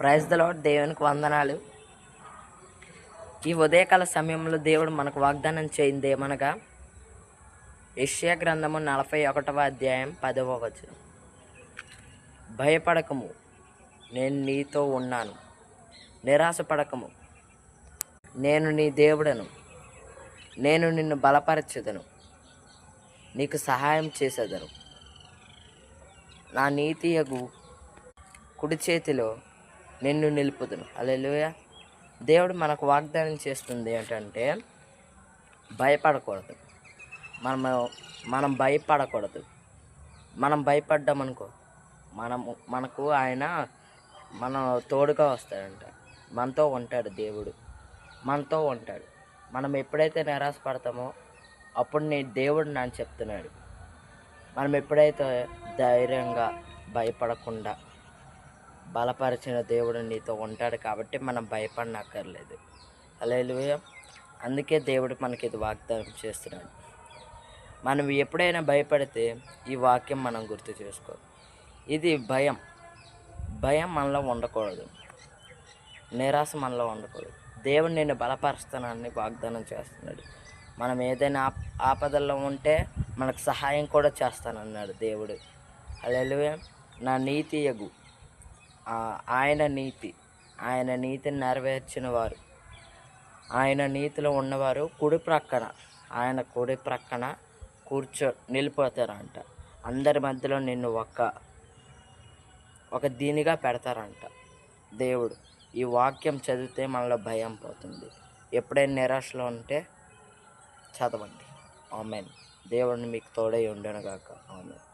Praise the lord. దేవునికి వందనాలు. ఈ ఉదయకాల సమయంలో దేవుడు మనకు వాగ్దానం చేయింది ఏమనగా, యెషయా గ్రంథము 41వ అధ్యాయం 10వ వచనం. భయపడకము, నేను నీతో ఉన్నాను. నిరాశపడకము, నేను నీ దేవుడను. నేను నిన్ను బలపరచెదను, నీకు సహాయం చేసేదను. నా నీతియగు కుడి చేతిలో నిన్ను నిలుపుదును. హల్లెలూయా. దేవుడు మనకు వాగ్దానం చేస్తుంది ఏంటంటే, భయపడకూడదు. మనం భయపడకూడదు. మనం భయపడ్డామనుకో, మనకు ఆయన మన తోడుగా వస్తాడంట. మనతో ఉంటాడు దేవుడు, మనతో ఉంటాడు. మనం ఎప్పుడైతే నిరాశపడతామో అప్పుడు దేవుడు నాకు చెప్తున్నాడు, మనం ఎప్పుడైతే ధైర్యంగా భయపడకుండా బలపరిచిన దేవుడు నీతో ఉంటాడు కాబట్టి మనం భయపడనక్కర్లేదు. హల్లెలూయా. అందుకే దేవుడు మనకి ఇది వాగ్దానం చేస్తున్నాడు. మనం ఎప్పుడైనా భయపడితే ఈ వాక్యం మనం గుర్తు చేసుకో. ఇది భయం మనలో ఉండకూడదు, నిరాశ మనలో ఉండకూడదు. దేవుడు నిన్ను బలపరుస్తానని వాగ్దానం చేస్తున్నాడు. మనం ఏదైనా ఆపదల్లో ఉంటే మనకు సహాయం కూడా చేస్తానన్నాడు దేవుడు. హల్లెలూయా. నా నీతియగు ఆయన నీతిని నెరవేర్చిన వారు, ఆయన నీతిలో ఉన్నవారు ఆయన కుడి ప్రక్కన నిలిపోతారంట. అందరి మధ్యలో నిన్ను ఒక దీనిగా పెడతారంట దేవుడు. ఈ వాక్యం చదివితే మనలో భయం పోతుంది. ఎప్పుడైనా నిరాశలో ఉంటే చదవండి. ఆమేన్. దేవుడిని మీకు తోడై ఉండను గాక. ఆమేన్.